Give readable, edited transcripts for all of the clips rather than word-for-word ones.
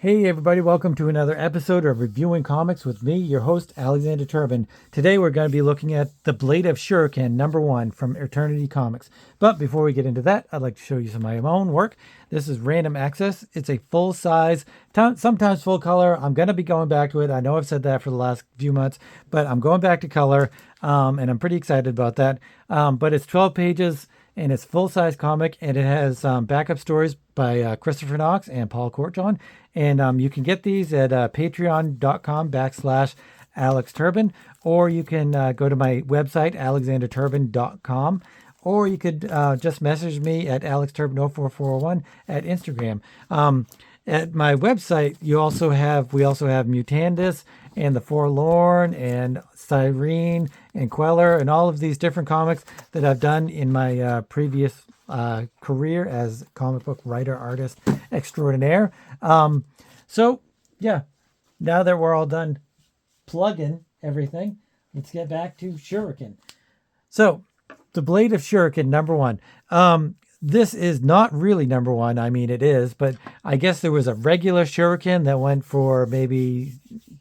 Hey everybody, welcome to another episode of Reviewing Comics with me, your host, Alexander Turbin. Today we're going to be looking at The Blade of Shuriken, #1 from Eternity Comics. But before we get into that, I'd like to show you some of my own work. This is Random Access. It's a full-size, sometimes full color. I'm going to be going back to it. I know I've said that for the last few months, but I'm going back to color, and I'm pretty excited about that. But it's 12 pages, and it's full-size comic, and it has backup stories by Christopher Knox and Paul Courtjohn. And you can get these at patreon.com/Alex Turbin, or you can go to my website, alexanderturbin.com, or you could just message me at alexturbin04401 at Instagram. At my website, we also have Mutandis and The Forlorn and Cyrene and Queller and all of these different comics that I've done in my previous career as comic book writer, artist extraordinaire. So yeah, now that we're all done plugging everything, let's get back to Shuriken. So The Blade of Shuriken, #1. This is not really #1. I mean, it is, but I guess there was a regular Shuriken that went for maybe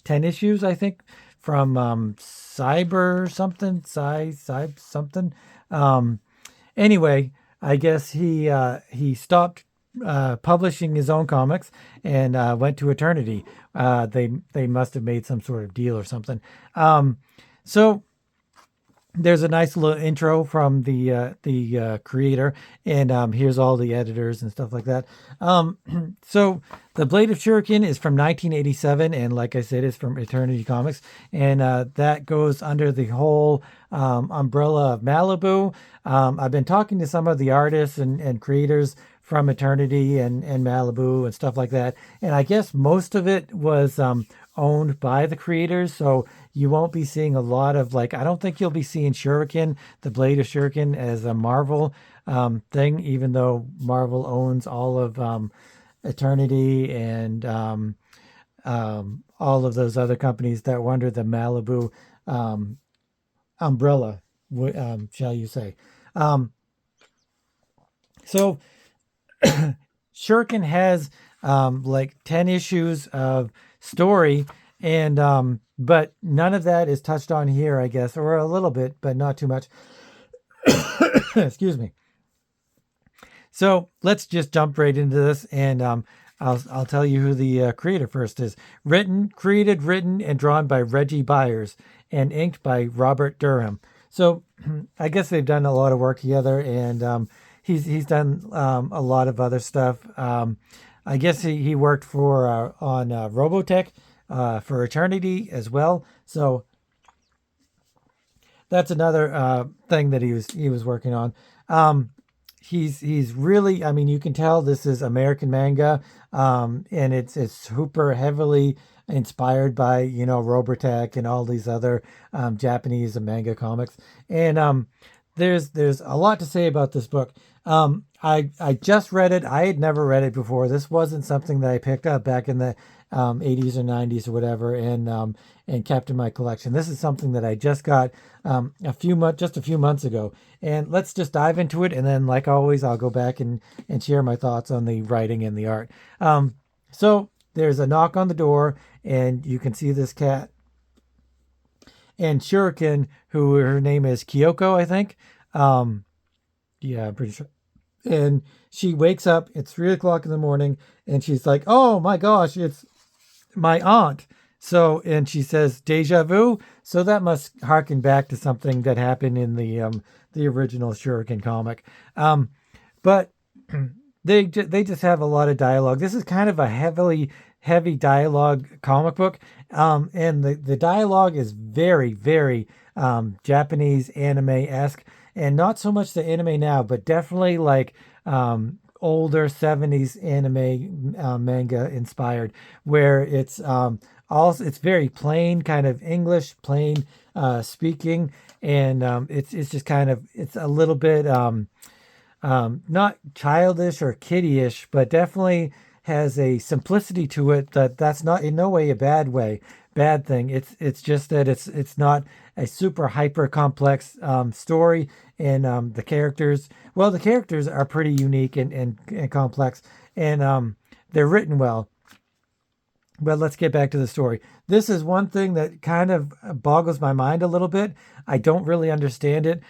10 issues, I think, from Cyber something, something. Anyway, I guess he stopped publishing his own comics and went to Eternity. They must have made some sort of deal or something. So there's a nice little intro from the creator, and here's all the editors and stuff like that. So The Blade of Shuriken is from 1987, and like I said, it's from Eternity Comics, and that goes under the whole umbrella of Malibu. I've been talking to some of the artists and creators from Eternity and Malibu and stuff like that, and I guess most of it was owned by the creators, so you won't be seeing a lot of, like, I don't think you'll be seeing Shuriken, The Blade of Shuriken, as a Marvel thing, even though Marvel owns all of Eternity and all of those other companies that were under the Malibu umbrella, shall you say. So Shuriken has like 10 issues of story, and but none of that is touched on here, I guess, or a little bit, but not too much. Excuse me. So let's just jump right into this, and I'll tell you who the creator first is. Created, written, and drawn by Reggie Byers, and inked by Robert Durham. So I guess they've done a lot of work together, and he's done a lot of other stuff. I guess he worked for on Robotech for Eternity as well. So that's another thing that he was working on. He's really, I mean, you can tell this is American manga, and it's super heavily inspired by, Robotech and all these other Japanese manga comics. And there's a lot to say about this book. I just read it. I had never read it before. This wasn't something that I picked up back in the 80s or 90s or whatever, and kept in my collection. This is something that I just got a few months ago. And let's just dive into it, and then, like always, I'll go back and share my thoughts on the writing and the art. So there's a knock on the door, and you can see this cat. And Shuriken, who her name is Kyoko, I think. Yeah, I'm pretty sure. And she wakes up, it's 3 o'clock in the morning, and she's like, oh my gosh, it's my aunt. So, and she says, deja vu. So that must harken back to something that happened in the original Shuriken comic. But they just have a lot of dialogue. This is kind of a heavy dialogue comic book. And the dialogue is very, very Japanese anime-esque. And not so much the anime now, but definitely like older 70s anime manga inspired, where it's it's very plain kind of English, plain speaking, and it's just kind of, it's a little bit not childish or kiddie-ish, but definitely has a simplicity to it that's not in no way a bad thing. It's just that it's not a super hyper complex story, and the characters are pretty unique and complex, and they're written well. But let's get back to the story. This is one thing that kind of boggles my mind a little bit. I don't really understand it.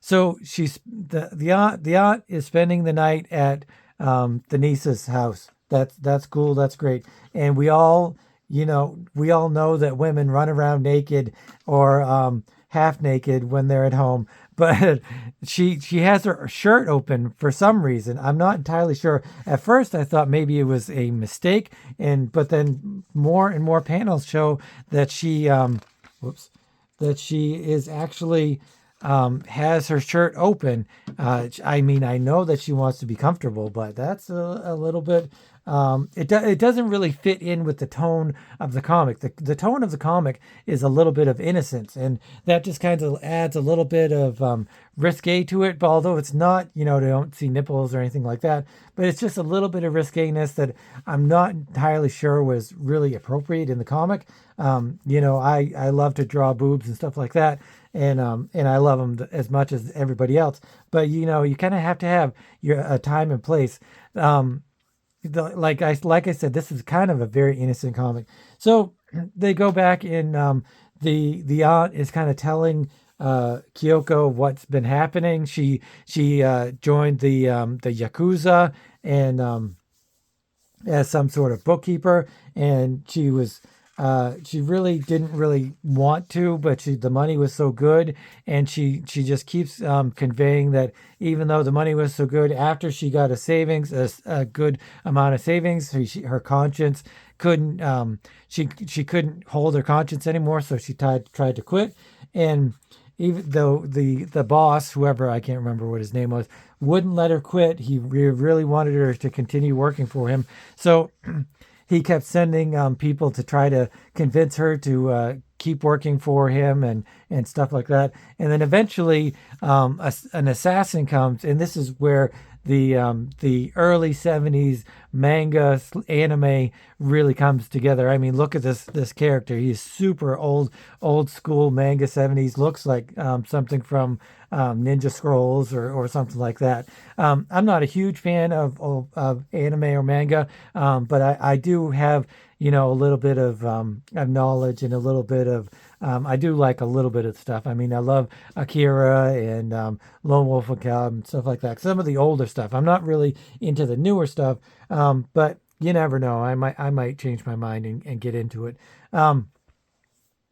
So she's the aunt is spending the night at the niece's house. That's cool. That's great. And we all know that women run around naked or half naked when they're at home. But she has her shirt open for some reason. I'm not entirely sure. At first, I thought maybe it was a mistake, and but then more and more panels show that whoops, that she is actually has her shirt open. I mean, I know that she wants to be comfortable, but that's a little bit. It doesn't really fit in with the tone of the comic. The tone of the comic is a little bit of innocence, and that just kind of adds a little bit of risque to it. But although it's not, they don't see nipples or anything like that, but it's just a little bit of risqueness that I'm not entirely sure was really appropriate in the comic. I love to draw boobs and stuff like that, and I love them as much as everybody else. But you kind of have to have your a time and place. Um, like I said, this is kind of a very innocent comic. So they go back and the aunt is kind of telling Kyoko what's been happening. She joined the yakuza and as some sort of bookkeeper, and she really didn't really want to, but the money was so good, and she just keeps conveying that even though the money was so good, after she got a good amount of savings, her conscience couldn't she couldn't hold her conscience anymore, so she tried to quit. And even though the boss, whoever, I can't remember what his name was, wouldn't let her quit, he really wanted her to continue working for him. So he kept sending people to try to convince her to keep working for him and stuff like that. And then eventually, an assassin comes, and this is where the early '70s manga anime really comes together. I mean, look at this character. He's super old school manga '70s. Looks like something from Ninja Scrolls or something like that. I'm not a huge fan of anime or manga, but I do have a little bit of knowledge and a little bit of I do like a little bit of stuff. I mean, I love Akira and Lone Wolf and Cub and stuff like that. Some of the older stuff. I'm not really into the newer stuff, but you never know. I might change my mind and get into it. Um,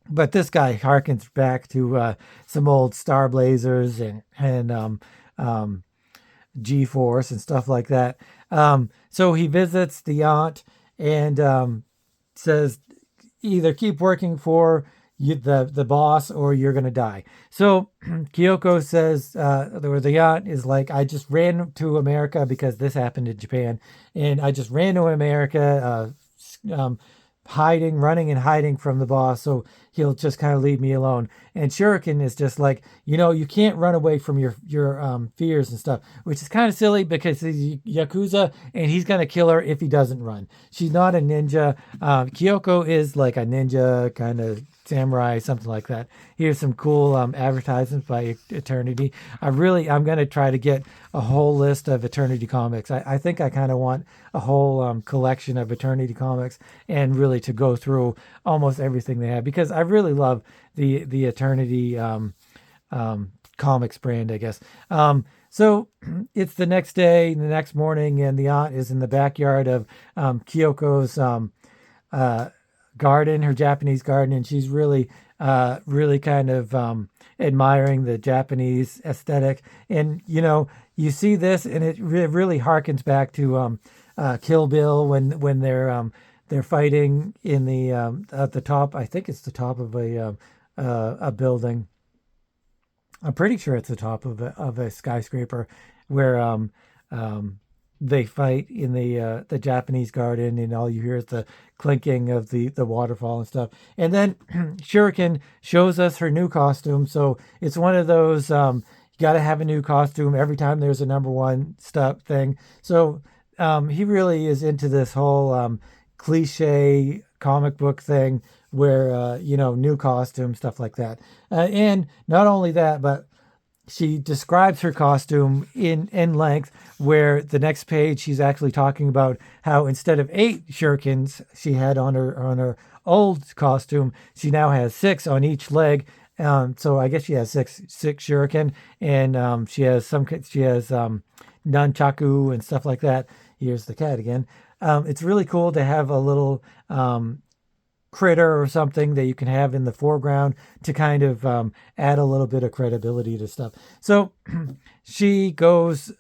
but this guy harkens back to some old Star Blazers and um, G Force and stuff like that. So he visits the aunt and says, either keep working for the boss or you're gonna die. So Kyoko says, or the aunt is like, I just ran to America because this happened in Japan, and I just ran to America, running and hiding from the boss, so he'll just kind of leave me alone. And Shuriken is just like, you can't run away from your fears and stuff, which is kind of silly because he's Yakuza and he's gonna kill her if he doesn't run. She's not a ninja. Kyoko is like a ninja kind of samurai, something like that. Here's some cool advertisements by Eternity. I'm gonna try to get a whole list of Eternity comics. I think I kind of want a whole collection of Eternity comics, and really to go through almost everything they have, because I really love the Eternity comics brand, I guess. So it's the next day, the next morning, and the aunt is in the backyard of Kyoko's uh, garden, her Japanese garden, and she's really kind of admiring the Japanese aesthetic. And you see this, and it really harkens back to Kill Bill when they're fighting in the at the top. I think it's the top of a building. I'm pretty sure it's the top of a skyscraper where um, they fight in the Japanese garden, and all you hear is the clinking of the waterfall and stuff. And then Shuriken shows us her new costume. So it's one of those you got to have a new costume every time there's a number one stuff thing. So he really is into this whole cliche comic book thing where new costume stuff like that. And not only that, but she describes her costume in length, where the next page she's actually talking about how instead of 8 shurikens she had on her old costume, she now has 6 on each leg. So I guess she has six shuriken, and she has nunchaku and stuff like that. Here's the cat again. It's really cool to have a little critter or something that you can have in the foreground to kind of add a little bit of credibility to stuff. So she goes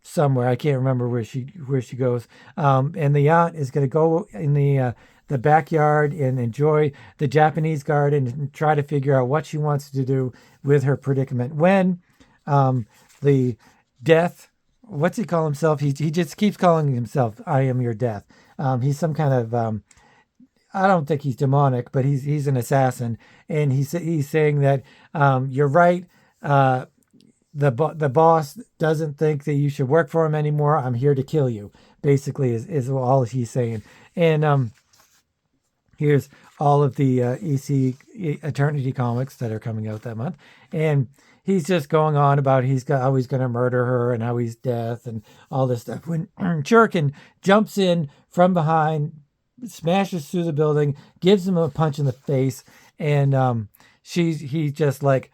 somewhere. I can't remember where she goes. And the aunt is going to go in the backyard and enjoy the Japanese garden and try to figure out what she wants to do with her predicament. When the death, what's he call himself? He just keeps calling himself, "I am your death." He's some kind of I don't think he's demonic, but he's an assassin, and he's saying that you're right. The boss doesn't think that you should work for him anymore. I'm here to kill you. Basically, is all he's saying. And here's all of the EC Eternity comics that are coming out that month, and he's just going on about how he's going to murder her and how he's death and all this stuff. When Shuriken jumps in from behind, smashes through the building, gives him a punch in the face, and he's just like,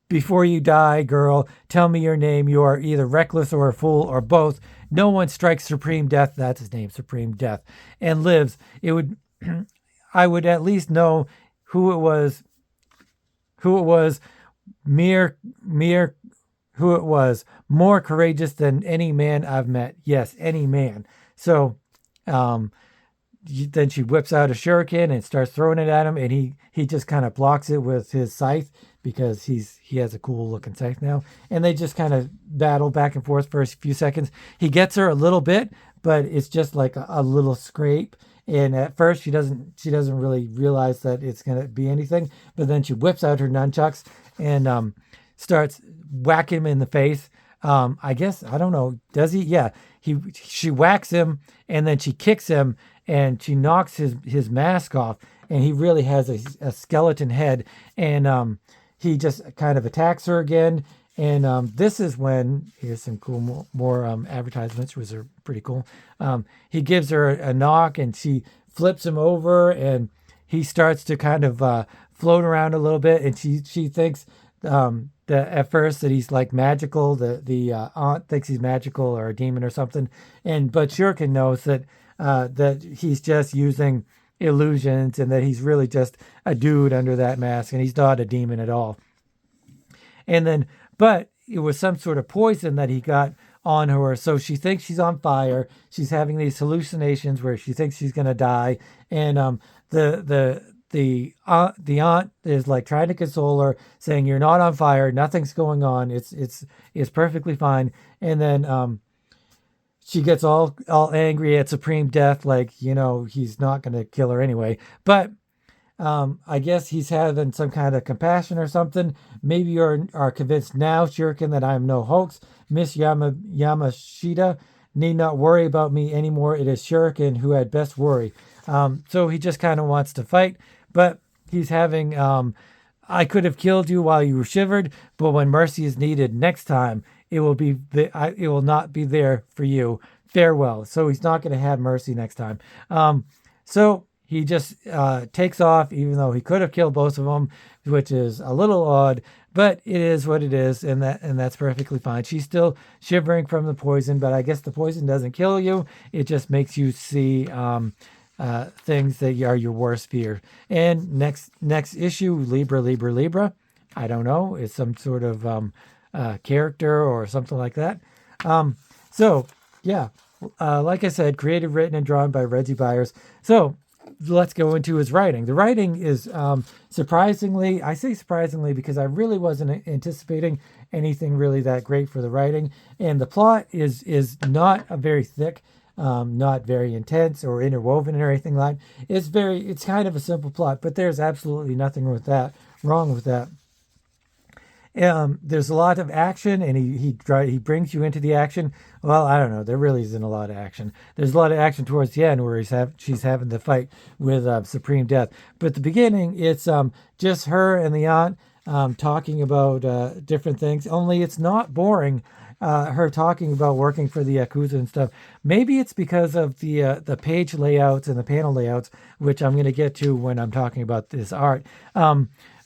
before you die, girl, tell me your name. You are either reckless or a fool or both. No one strikes Supreme Death, that's his name, Supreme Death, and lives. It would I would at least know who it was, mere who it was, more courageous than any man I've met. Yes, any man. So then she whips out a shuriken and starts throwing it at him, and he just kind of blocks it with his scythe because he has a cool looking scythe now. And they just kind of battle back and forth for a few seconds. He gets her a little bit, but it's just like a little scrape. And at first she doesn't really realize that it's gonna be anything. But then she whips out her nunchucks and starts whacking him in the face. I guess, I don't know, does he? Yeah, she whacks him, and then she kicks him, and she knocks his mask off, and he really has a skeleton head, and he just kind of attacks her again. And this is when, here's some cool more advertisements, which are pretty cool. He gives her a knock, and she flips him over, and he starts to kind of float around a little bit, and she thinks that at first that he's like magical. The aunt thinks he's magical or a demon or something, but Shuriken knows that that he's just using illusions, and that he's really just a dude under that mask, and he's not a demon at all. And then, but it was some sort of poison that he got on her, so she thinks she's on fire. She's having these hallucinations where she thinks she's gonna die, and the aunt is like trying to console her, saying, "You're not on fire. Nothing's going on. It's perfectly fine." And then she gets all angry at Supreme Death, like, he's not gonna kill her anyway. But I guess he's having some kind of compassion or something. Maybe you are convinced now, Shuriken, that I am no hoax. Miss Yamashita need not worry about me anymore. It is Shuriken who had best worry. So he just kind of wants to fight, but he's having, I could have killed you while you were shivered, but when mercy is needed next time, it will not be there for you. Farewell. So he's not going to have mercy next time. So he just takes off, even though he could have killed both of them, which is a little odd, but it is what it is, and that's perfectly fine. She's still shivering from the poison, but I guess the poison doesn't kill you. It just makes you see things that are your worst fear. And next issue, Libra. I don't know. It's some sort of character or something like that. So yeah, like I said, created, written, and drawn by Reggie Byers. So let's go into his writing. The writing is surprisingly, I say surprisingly because I really wasn't anticipating anything really that great for the writing. And the plot is not a very thick, not very intense or interwoven or anything like. It's kind of a simple plot, but there's absolutely nothing wrong with that. There's a lot of action, and he brings you into the action. Well, I don't know. There really isn't a lot of action. There's a lot of action towards the end where she's having the fight with Supreme Death. But at the beginning, it's just her and the aunt talking about different things. Only it's not boring. Her talking about working for the Yakuza and stuff. Maybe it's because of the page layouts and the panel layouts, which I'm going to get to when I'm talking about this art.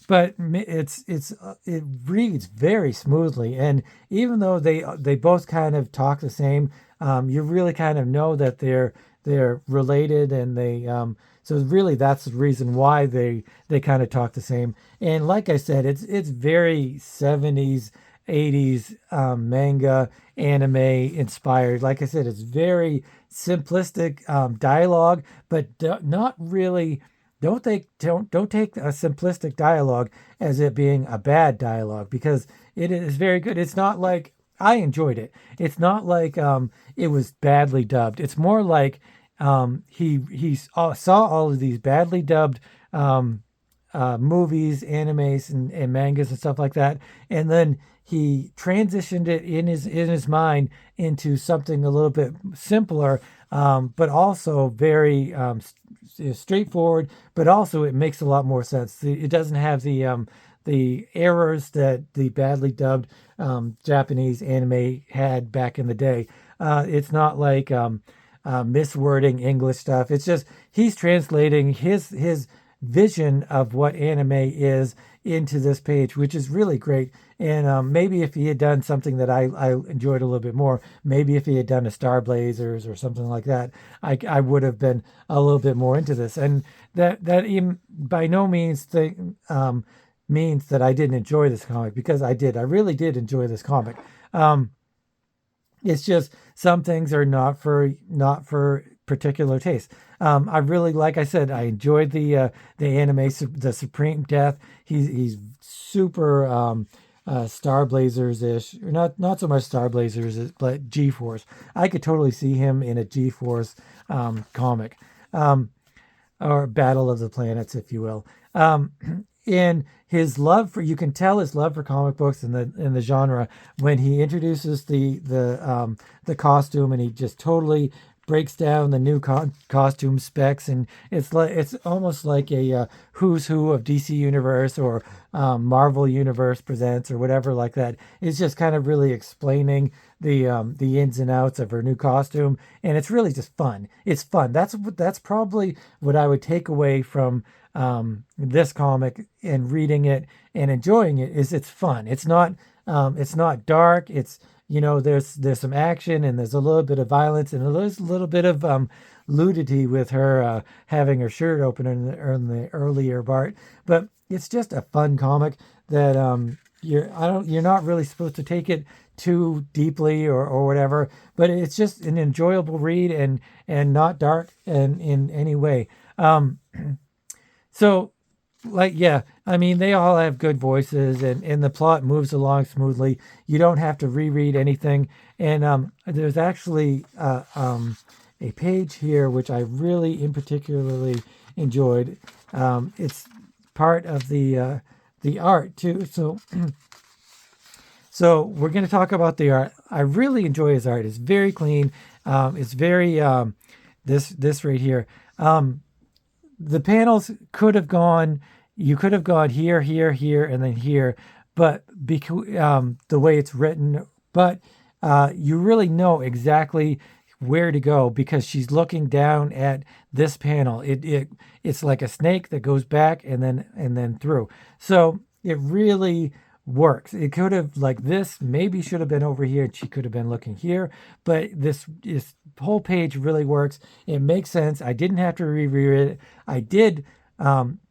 But it reads very smoothly, and even though they both kind of talk the same, you really kind of know that they're related, and so really that's the reason why they kind of talk the same. And like I said, it's very 70s 80s manga anime inspired. Like I said, it's very simplistic dialogue, but not really. Don't take a simplistic dialogue as it being a bad dialogue, because it is very good. It's not like I enjoyed it. It's not like it was badly dubbed. It's more like he saw all of these badly dubbed movies, animes, and mangas and stuff like that, and then he transitioned it in his mind into something a little bit simpler, but also very straightforward. But also it makes a lot more sense. It doesn't have the errors that the badly dubbed Japanese anime had back in the day. It's not like miswording English stuff. It's just he's translating his vision of what anime is into this page, which is really great. And maybe if he had done something that I enjoyed a little bit more, maybe if he had done a Star Blazers or something like that, I would have been a little bit more into this. And that even by no means means that I didn't enjoy this comic, because I did. I really did enjoy this comic. It's just some things are not for particular taste. I really, like I said, I enjoyed the anime, the Supreme Death. He's super Star Blazers ish, not so much Star Blazers, but G Force. I could totally see him in a G Force comic, or Battle of the Planets, if you will. In his love for, you can tell his love for comic books and the genre when he introduces the costume, and he just totally breaks down the new costume specs, and it's almost like a who's who of DC Universe, or Marvel Universe presents, or whatever like that. It's just kind of really explaining the ins and outs of her new costume, and it's really just fun. It's fun. That's probably what I would take away from this comic and reading it and enjoying it. Is it's fun. It's not dark. It's, there's some action, and there's a little bit of violence, and there's a little bit of nudity with her having her shirt open in the earlier part. But it's just a fun comic that you're not really supposed to take it too deeply or whatever, but it's just an enjoyable read, and not dark in any way. So, like, yeah, I mean, they all have good voices, and the plot moves along smoothly. You don't have to reread anything. And there's actually a page here which I really in particularly enjoyed. It's part of the art too. So we're going to talk about the art. I really enjoy his art. It's very clean. It's very this right here. The panels could have gone. You could have gone here, here, here, and then here, but because the way it's written, but you really know exactly where to go, because she's looking down at this panel. It's like a snake that goes back and then through. So it really works. It could have, like, this maybe should have been over here, and she could have been looking here, but this whole page really works. It makes sense. I didn't have to reread it. I did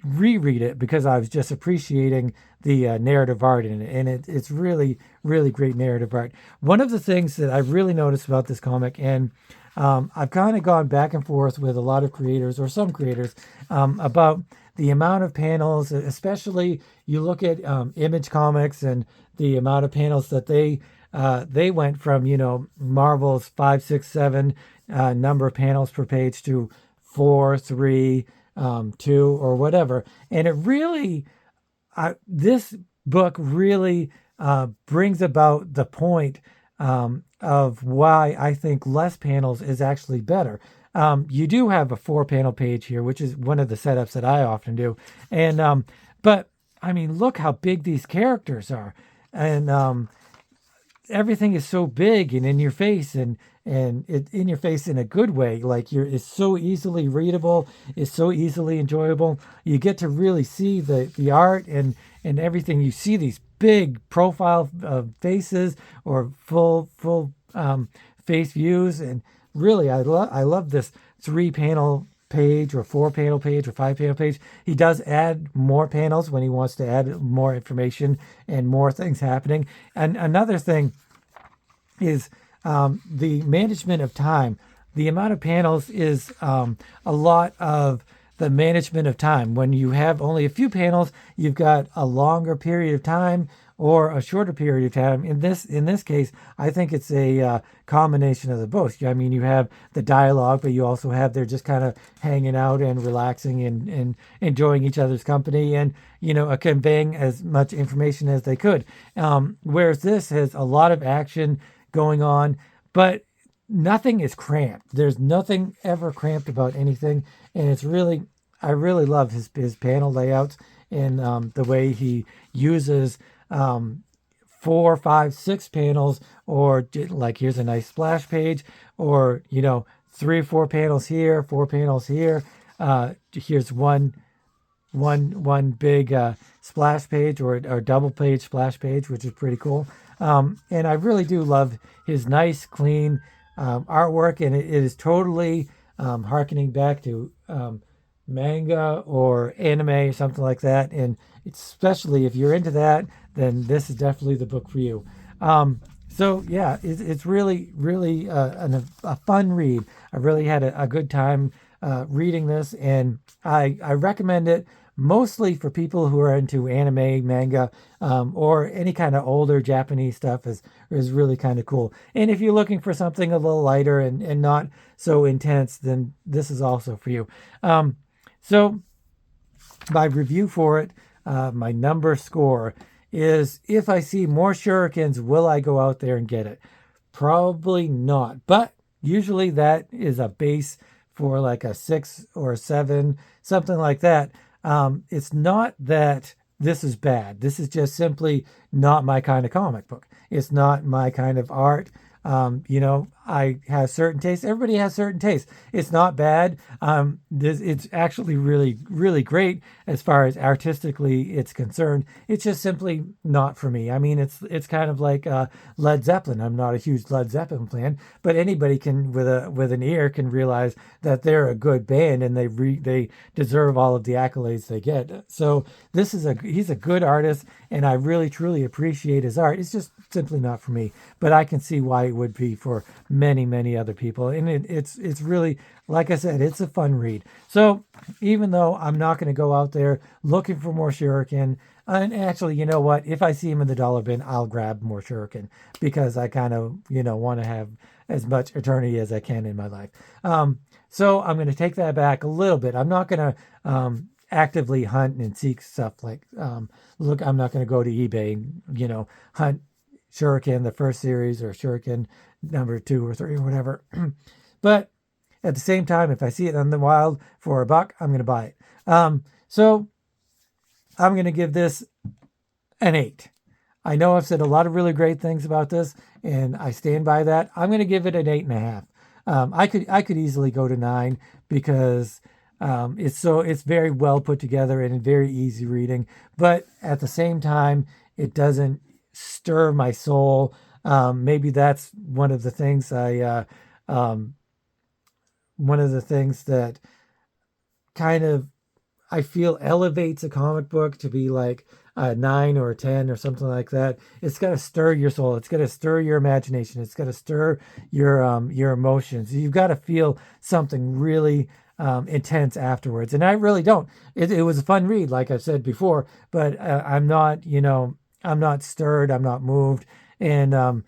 reread it because I was just appreciating the narrative art in it, and it's really, really great narrative art. One of the things that I really noticed about this comic, and I've kind of gone back and forth with a lot of creators, or some creators, about the amount of panels, especially you look at Image Comics and the amount of panels that they went from, Marvel's 5, 6, 7 number of panels per page to 4, 3, 2, or whatever. And it really, this book really brings about the point of why I think less panels is actually better. You do have a 4-panel page here, which is one of the setups that I often do. And but I mean, look how big these characters are. And everything is so big and in your face, and it in your face in a good way. Like it's so easily readable, it's so easily enjoyable. You get to really see the art and everything. You see these big profile faces or full face views, and really I love this 3 panel page or 4 panel page or 5 panel page. He does add more panels when he wants to add more information and more things happening. And another thing is the management of time. The amount of panels is a lot of the management of time. When you have only a few panels, you've got a longer period of time or a shorter period of time. In this case, I think it's a combination of the both. I mean, you have the dialogue, but you also have they're just kind of hanging out and relaxing and enjoying each other's company and conveying as much information as they could. Whereas this has a lot of action going on, but nothing is cramped. There's nothing ever cramped about anything, and I really love his panel layouts and the way he uses 4, 5, 6 panels, or like here's a nice splash page, or 3 or 4 panels here, 4 panels here. Here's one big splash page or double page splash page, which is pretty cool. And I really do love his nice, clean artwork, and it is totally harkening back to manga or anime or something like that. And especially if you're into that, then this is definitely the book for you. So yeah, it's really, really a fun read. I really had a good time reading this, and I recommend it mostly for people who are into anime, manga, or any kind of older Japanese stuff is really kind of cool. And if you're looking for something a little lighter and not so intense, then this is also for you. So my review for it, my number score is, if I see more shurikens, will I go out there and get it? Probably not. But usually that is a base for like a 6 or a 7, something like that. It's not that this is bad. This is just simply not my kind of comic book. It's not my kind of art. I have certain tastes. Everybody has certain tastes. It's not bad. It's actually really, really great as far as artistically it's concerned. It's just simply not for me. I mean, it's kind of like Led Zeppelin. I'm not a huge Led Zeppelin fan, but anybody can with an ear can realize that they're a good band and they deserve all of the accolades they get. So he's a good artist, and I really truly appreciate his art. It's just simply not for me, but I can see why it would be for many, many other people. And it's really, like I said, it's a fun read. So even though I'm not going to go out there looking for more Shuriken, and actually, you know what? If I see him in the dollar bin, I'll grab more Shuriken because I kind of, want to have as much eternity as I can in my life. So I'm going to take that back a little bit. I'm not going to actively hunt and seek stuff like, look, I'm not going to go to eBay and, hunt Shuriken, the first series, or Shuriken number 2 or 3 or whatever. But at the same time, if I see it in the wild for $1, I'm going to buy it. So I'm going to give this an 8. I know I've said a lot of really great things about this, and I stand by that. I'm going to give it an 8.5. I could easily go to 9 because it's very well put together and very easy reading. But at the same time, it doesn't stir my soul. Maybe that's one of the things that kind of I feel elevates a comic book to be like a 9 or a 10 or something like that. It's got to stir your soul. It's got to stir your imagination. It's got to stir your emotions. You've got to feel something really intense afterwards. And I really don't. It was a fun read, like I've said before, but I'm not, I'm not stirred. I'm not moved. And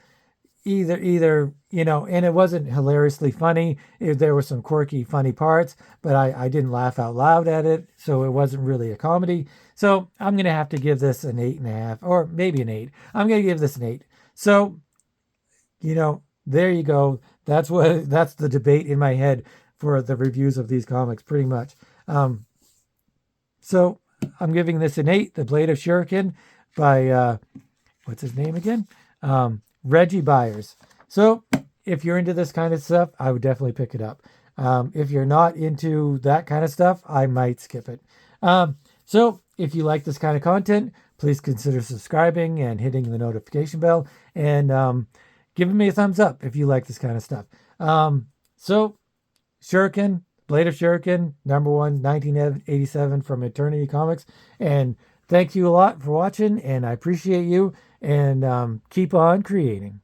either and it wasn't hilariously funny. There were some quirky funny parts, but I didn't laugh out loud at it, so it wasn't really a comedy. So I'm gonna have to give this an 8.5, or maybe an 8. I'm gonna give this an 8. So there you go. That's the debate in my head for the reviews of these comics, pretty much. So I'm giving this an 8. The Blade of Shuriken by what's his name again? Reggie Byers. So if you're into this kind of stuff, I would definitely pick it up. If you're not into that kind of stuff, I might skip it. So if you like this kind of content, please consider subscribing and hitting the notification bell, and giving me a thumbs up if you like this kind of stuff. So Shuriken, Blade of Shuriken, #1, 1987 from Eternity Comics. And thank you a lot for watching, and I appreciate you, and keep on creating.